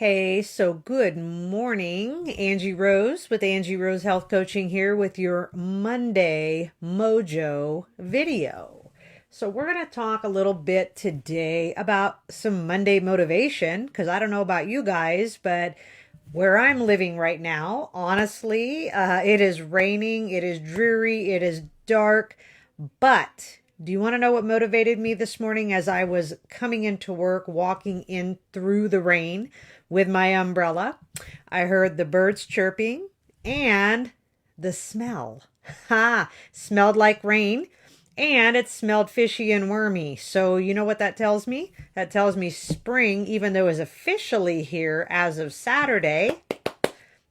Hey, so good morning. Angie Rose with Angie Rose Health Coaching here with your Monday Mojo video. So, we're going to talk a little bit today about some Monday motivation because I don't know about you guys, but where I'm living right now, honestly, it is raining, it is dreary, it is dark, but do you want to know what motivated me this morning as I was coming into work, walking in through the rain with my umbrella? I heard the birds chirping and the smell. Ha! Smelled like rain and it smelled fishy and wormy. So, you know what that tells me? That tells me spring, even though it's officially here as of Saturday,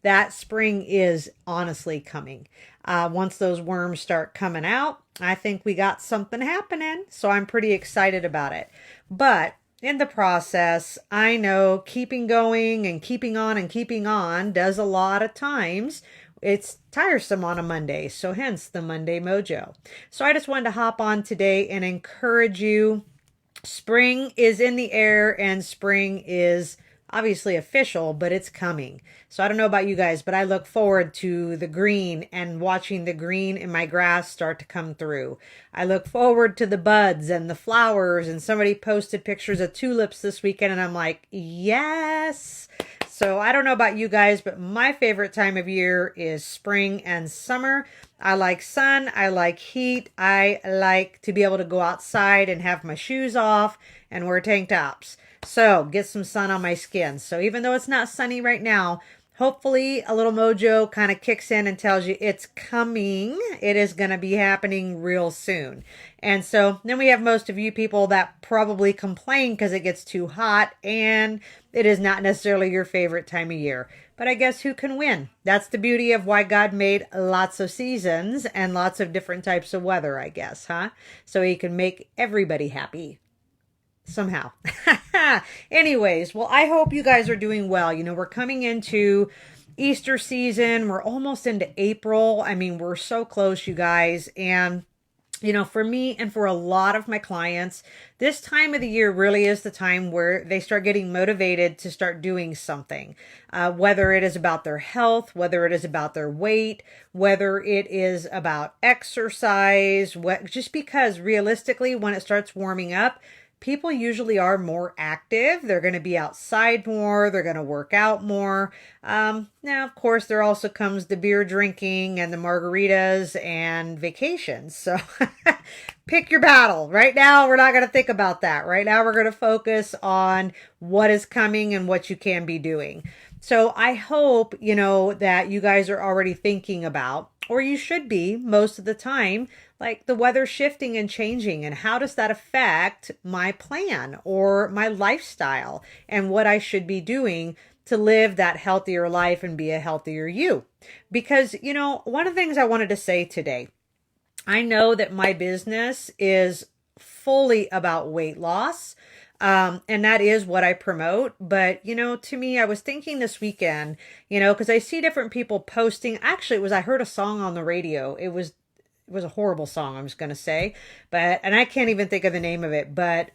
that spring is honestly coming. Once those worms start coming out, I think we got something happening. So I'm pretty excited about it. But in the process, I know keeping going and keeping on does a lot of times. It's tiresome on a Monday, so hence the Monday Mojo. So I just wanted to hop on today and encourage you. Spring is in the air and spring is obviously official, but it's coming. So I don't know about you guys, but I look forward to the green and watching the green in my grass start to come through. I look forward to the buds and the flowers, and somebody posted pictures of tulips this weekend and I'm like, yes. So I don't know about you guys, but my favorite time of year is spring and summer. I like sun. I like heat. I like to be able to go outside and have my shoes off and wear tank tops. So get some sun on my skin. So even though it's not sunny right now, hopefully a little mojo kind of kicks in and tells you it's coming. It is going to be happening real soon. And so then we have most of you people that probably complain because it gets too hot and it is not necessarily your favorite time of year. But I guess who can win? That's the beauty of why God made lots of seasons and lots of different types of weather, I guess, huh? So he can make everybody happy somehow. Anyways, well, I hope you guys are doing well. You know, we're coming into Easter season. We're almost into April. I mean, we're so close, you guys. And you know, for me and for a lot of my clients, this time of the year really is the time where they start getting motivated to start doing something, whether it is about their health, whether it is about their weight, whether it is about exercise, just because realistically, when it starts warming up, people usually are more active. They're going to be outside more. They're going to work out more. Now, of course, there also comes the beer drinking and the margaritas and vacations. So pick your battle. Right now, we're not going to think about that. Right now, we're going to focus on what is coming and what you can be doing. So I hope, you know, that you guys are already thinking about, or you should be most of the time, like the weather shifting and changing, and how does that affect my plan or my lifestyle and what I should be doing to live that healthier life and be a healthier you. Because, you know, one of the things I wanted to say today, I know that my business is fully about weight loss. And that is what I promote. But, you know, to me, I was thinking this weekend, you know, because I see different people posting. Actually, I heard a song on the radio. It was a horrible song, I'm just going to say, and I can't even think of the name of it, but,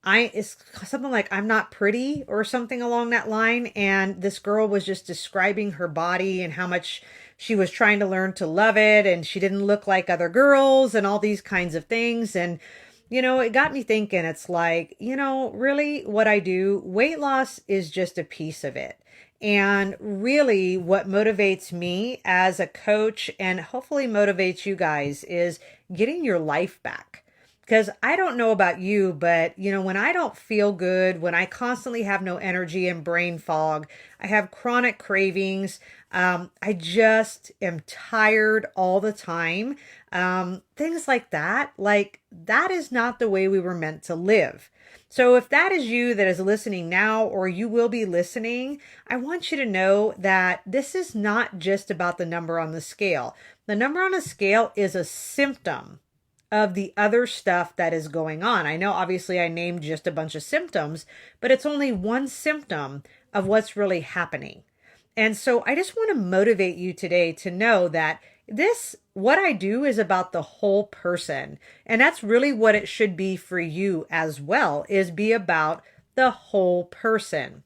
it's something like I'm not pretty or something along that line. And this girl was just describing her body and how much she was trying to learn to love it. And she didn't look like other girls and all these kinds of things. And, you know, it got me thinking, it's like, you know, really what I do, weight loss is just a piece of it. And really what motivates me as a coach and hopefully motivates you guys is getting your life back. Because I don't know about you, but, you know, when I don't feel good, when I constantly have no energy and brain fog, I have chronic cravings. I just am tired all the time. Things like that is not the way we were meant to live. So if that is you that is listening now, or you will be listening, I want you to know that this is not just about the number on the scale. The number on the scale is a symptom of the other stuff that is going on. I know obviously I named just a bunch of symptoms, but it's only one symptom of what's really happening. And so I just want to motivate you today to know that what I do is about the whole person. And that's really what it should be for you as well, is be about the whole person.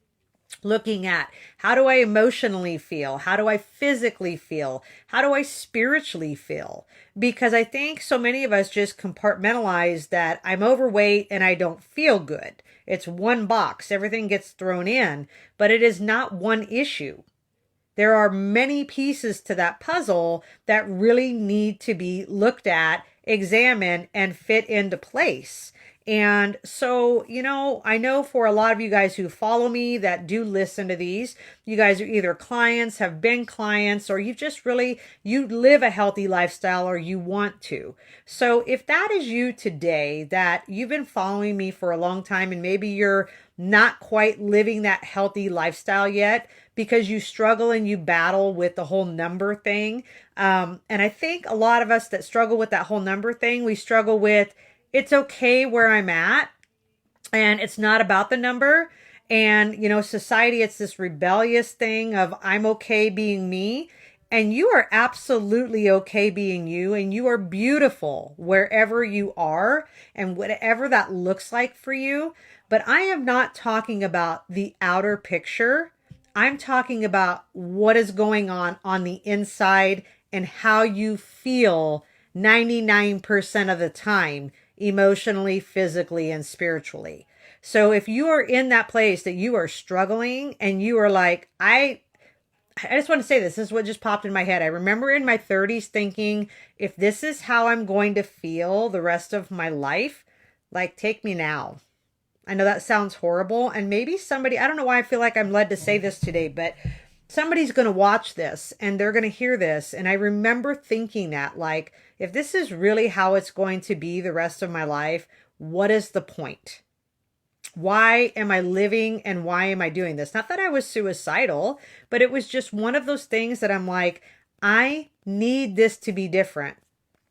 looking at how do I emotionally feel? How do I physically feel? How do I spiritually feel? Because I think so many of us just compartmentalize that I'm overweight and I don't feel good. It's one box, everything gets thrown in, but it is not one issue. There are many pieces to that puzzle that really need to be looked at, examined, and fit into place. And so, I know for a lot of you guys who follow me that do listen to these, you guys are either clients, have been clients, or you live a healthy lifestyle or you want to. So if that is you today, that you've been following me for a long time and maybe you're not quite living that healthy lifestyle yet because you struggle and you battle with the whole number thing. And I think a lot of us that struggle with that whole number thing, we struggle with, it's okay where I'm at and it's not about the number. And, society, it's this rebellious thing of I'm okay being me. And you are absolutely okay being you, and you are beautiful wherever you are and whatever that looks like for you. But I am not talking about the outer picture. I'm talking about what is going on the inside and how you feel 99% of the time, emotionally, physically, and spiritually. So if you are in that place that you are struggling and you are like, I just want to say this is what just popped in my head. I remember in my 30s thinking, if this is how I'm going to feel the rest of my life, like, take me now. I know that sounds horrible. And maybe somebody, I don't know why I feel like I'm led to say this today, but somebody's going to watch this and they're going to hear this. And I remember thinking that, like, if this is really how it's going to be the rest of my life, what is the point? Why am I living and why am I doing this? Not that I was suicidal, but it was just one of those things that I'm like, I need this to be different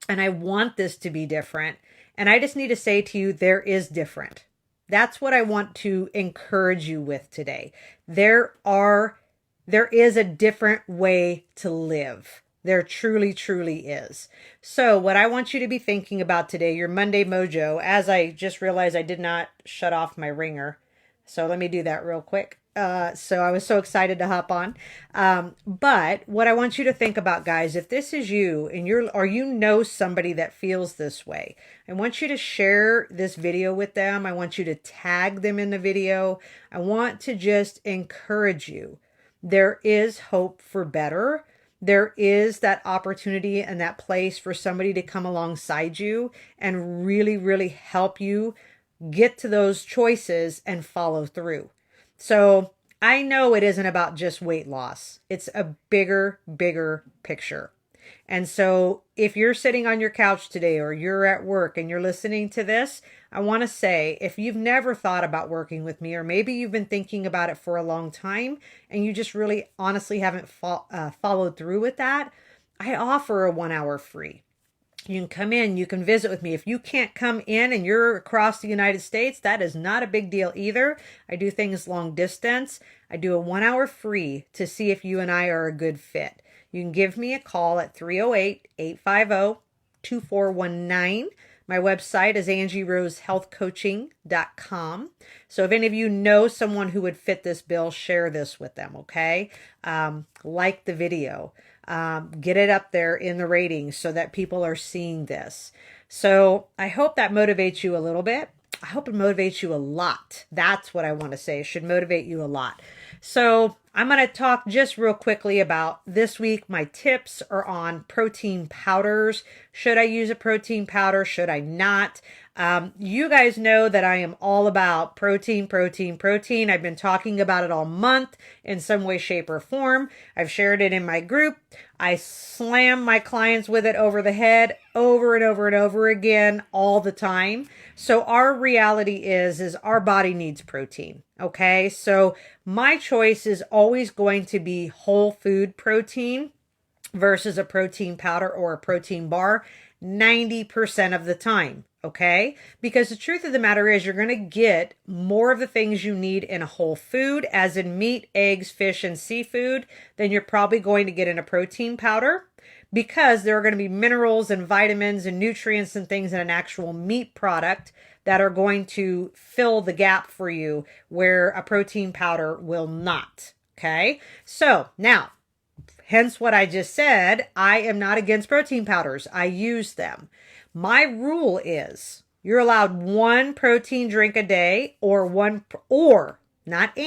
and I want this to be different. And I just need to say to you, there is different. That's what I want to encourage you with today. There is a different way to live. There truly, truly is. So what I want you to be thinking about today, your Monday Mojo, as I just realized I did not shut off my ringer. So let me do that real quick. So I was so excited to hop on. But what I want you to think about, guys, if this is you and you know somebody that feels this way, I want you to share this video with them. I want you to tag them in the video. I want to just encourage you. There is hope for better. There is that opportunity and that place for somebody to come alongside you and really, really help you get to those choices and follow through. So I know it isn't about just weight loss. It's a bigger, bigger picture. And so if you're sitting on your couch today or you're at work and you're listening to this, I want to say, if you've never thought about working with me, or maybe you've been thinking about it for a long time and you just really honestly haven't followed through with that, I offer a 1 hour free. You can come in, you can visit with me. If you can't come in and you're across the United States, that is not a big deal either. I do things long distance. I do a 1 hour free to see if you and I are a good fit. You can give me a call at 308-850-2419. My website is angierosehealthcoaching.com. So if any of you know someone who would fit this bill, share this with them, okay? Like the video. Get it up there in the ratings so that people are seeing this. So I hope that motivates you a little bit. I hope it motivates you a lot. That's what I want to say. It should motivate you a lot. So I'm going to talk just real quickly about this week. My tips are on protein powders. Should I use a protein powder? Should I not? You guys know that I am all about protein, protein, protein. I've been talking about it all month in some way, shape, or form. I've shared it in my group. I slam my clients with it over the head over and over and over again all the time. So our reality is our body needs protein. Okay. So my choice is always going to be whole food protein versus a protein powder or a protein bar 90% of the time. Okay. Because the truth of the matter is you're going to get more of the things you need in a whole food, as in meat, eggs, fish, and seafood, than you're probably going to get in a protein powder, because there are going to be minerals and vitamins and nutrients and things in an actual meat product that are going to fill the gap for you where a protein powder will not. Okay. So now, hence what I just said, I am not against protein powders. I use them. My rule is you're allowed one protein drink a day or not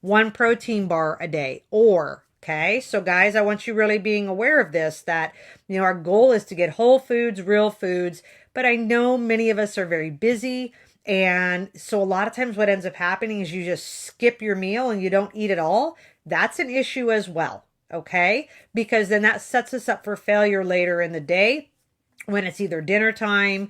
one protein bar a day okay. So guys, I want you really being aware of this, that, our goal is to get whole foods, real foods, but I know many of us are very busy. And so a lot of times what ends up happening is you just skip your meal and you don't eat at all. That's an issue as well. Okay. Because then that sets us up for failure later in the day, when it's either dinner time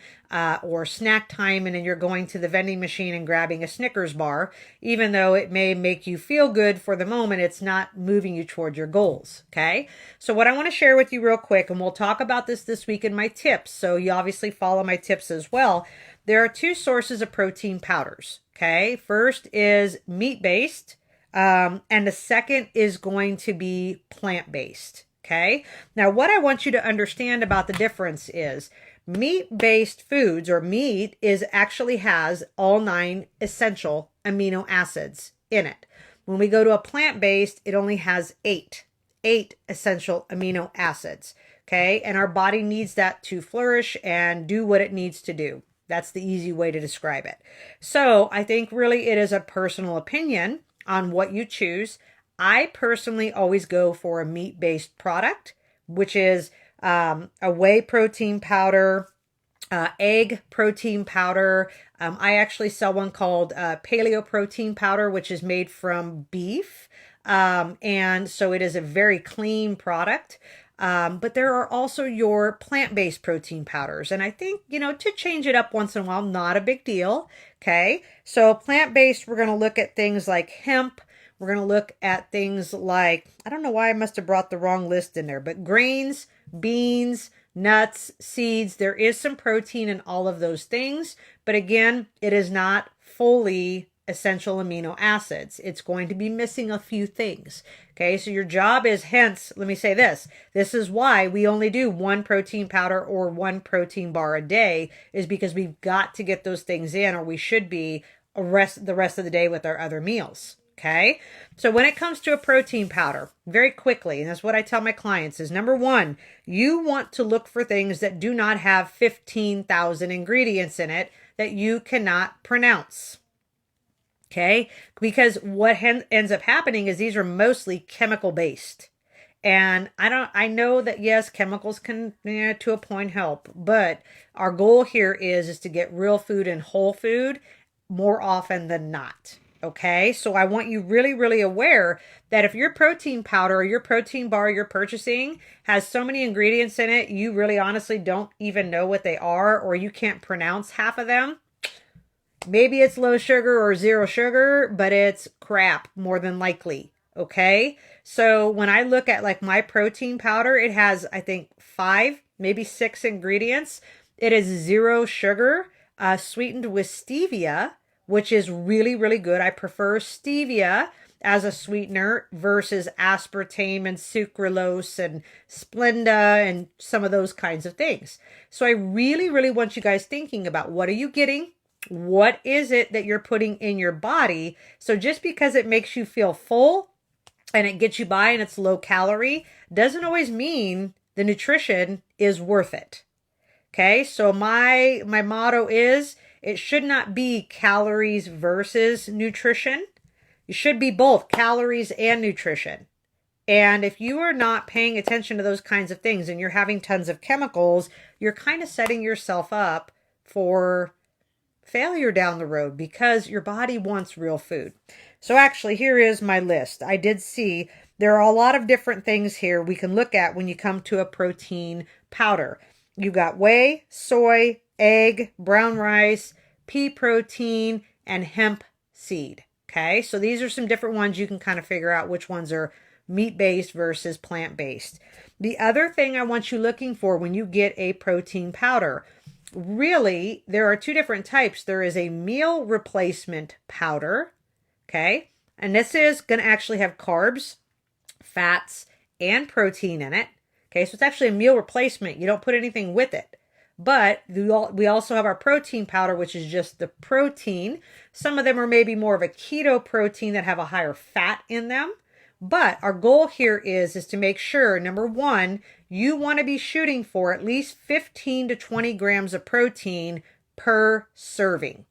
or snack time, and then you're going to the vending machine and grabbing a Snickers bar. Even though it may make you feel good for the moment, it's not moving you toward your goals. Okay. So what I want to share with you real quick, and we'll talk about this week in my tips, so you obviously follow my tips as well. There are two sources of protein powders. Okay. First is meat-based, and the second is going to be plant-based. Okay. Now, what I want you to understand about the difference is meat-based foods, or meat, actually has all 9 essential amino acids in it. When we go to a plant-based, it only has 8 essential amino acids. Okay. And our body needs that to flourish and do what it needs to do. That's the easy way to describe it. So I think really it is a personal opinion on what you choose. I personally always go for a meat-based product, which is a whey protein powder, egg protein powder. I actually sell one called paleo protein powder, which is made from beef. And so it is a very clean product. But there are also your plant-based protein powders. And I think, to change it up once in a while, not a big deal. Okay. So plant-based, we're going to look at things like hemp. We're going to look at things like, I don't know why I must have brought the wrong list in there, but grains, beans, nuts, seeds. There is some protein in all of those things. But again, it is not fully essential amino acids. It's going to be missing a few things. Okay, so your job is, hence, let me say this. This is why we only do one protein powder or one protein bar a day, is because we've got to get those things in, or we should be the rest of the day with our other meals. Okay. So when it comes to a protein powder, very quickly, and that's what I tell my clients, is number one, you want to look for things that do not have 15,000 ingredients in it that you cannot pronounce. Okay. Because what ends up happening is these are mostly chemical based. And I know that yes, chemicals can, to a point, help, but our goal here is to get real food and whole food more often than not. Okay, so I want you really, really aware that if your protein powder or your protein bar you're purchasing has so many ingredients in it, you really honestly don't even know what they are, or you can't pronounce half of them. Maybe it's low sugar or zero sugar, but it's crap more than likely. Okay, so when I look at like my protein powder, it has, I think, 5, maybe 6 ingredients. It is 0 sugar, sweetened with stevia, which is really, really good. I prefer stevia as a sweetener versus aspartame and sucralose and Splenda and some of those kinds of things. So I really, really want you guys thinking about, what are you getting? What is it that you're putting in your body? So just because it makes you feel full and it gets you by and it's low calorie doesn't always mean the nutrition is worth it. Okay, so my motto is, it should not be calories versus nutrition. It should be both calories and nutrition. And if you are not paying attention to those kinds of things and you're having tons of chemicals, you're kind of setting yourself up for failure down the road, because your body wants real food. So actually, here is my list. I did see there are a lot of different things here we can look at when you come to a protein powder. You got whey, soy, egg, brown rice, pea protein, and hemp seed. Okay, so these are some different ones you can kind of figure out which ones are meat-based versus plant-based. The other thing I want you looking for when you get a protein powder, really, there are 2 different types. There is a meal replacement powder, okay, and this is going to actually have carbs, fats, and protein in it. Okay, so it's actually a meal replacement. You don't put anything with it. But we also have our protein powder, which is just the protein. Some of them are maybe more of a keto protein that have a higher fat in them. But our goal here is to make sure, number one, you want to be shooting for at least 15 to 20 grams of protein per serving.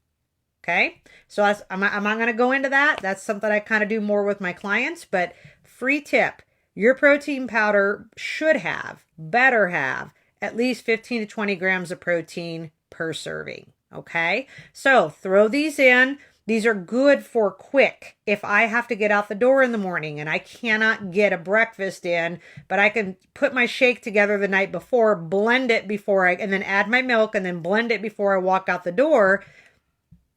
Okay, so I'm not going to go into that. That's something I kind of do more with my clients, but free tip, your protein powder should have, better have, at least 15 to 20 grams of protein per serving. Okay, so throw these in. These are good for quick. If I have to get out the door in the morning and I cannot get a breakfast in, but I can put my shake together the night before, blend it and then add my milk and then blend it before I walk out the door,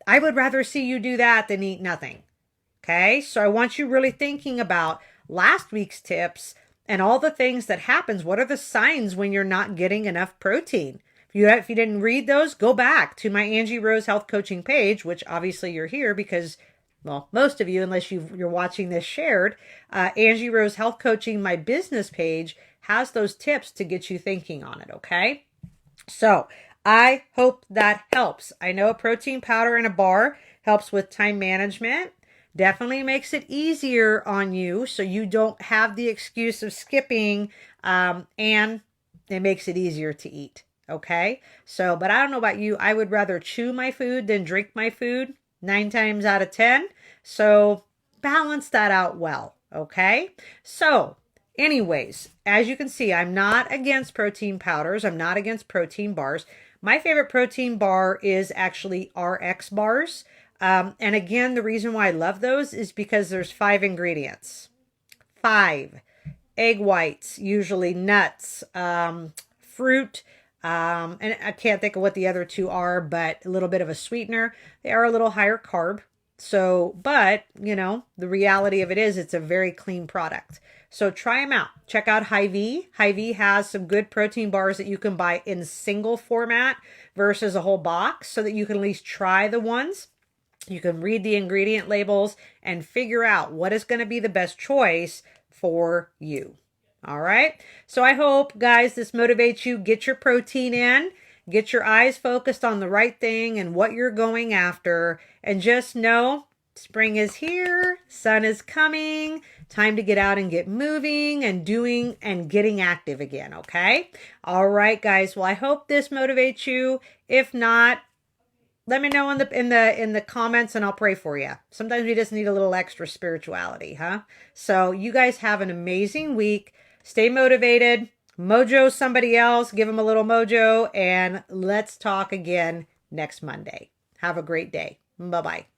I would rather see you do that than eat nothing. Okay, so I want you really thinking about last week's tips and all the things that happens. What are the signs when you're not getting enough protein? If you didn't read those, go back to my Angie Rose Health Coaching page, which obviously you're here because, well, most of you, unless you're watching this shared, Angie Rose Health Coaching, my business page, has those tips to get you thinking on it, okay? So I hope that helps. I know a protein powder in a bar helps with time management. Definitely makes it easier on you so you don't have the excuse of skipping, and it makes it easier to eat. Okay, so, but I don't know about you. I would rather chew my food than drink my food 9 times out of 10. So balance that out well. Okay, so anyways, as you can see, I'm not against protein powders. I'm not against protein bars. My favorite protein bar is actually RX bars. And again, the reason why I love those is because there's 5 ingredients. 5 egg whites, usually nuts, fruit, and I can't think of what the other 2 are, but a little bit of a sweetener. They are a little higher carb. So, but, you know, the reality of it is it's a very clean product. So try them out. Check out Hy-Vee. Hy-Vee has some good protein bars that you can buy in single format versus a whole box so that you can at least try the ones. You can read the ingredient labels and figure out what is going to be the best choice for you. All right. So I hope, guys, this motivates you. Get your protein in. Get your eyes focused on the right thing and what you're going after. And just know spring is here. Sun is coming. Time to get out and get moving and doing and getting active again. Okay. All right, guys. Well, I hope this motivates you. If not, let me know in the comments and I'll pray for you. Sometimes we just need a little extra spirituality, huh? So you guys have an amazing week. Stay motivated. Mojo somebody else. Give them a little mojo. And let's talk again next Monday. Have a great day. Bye-bye.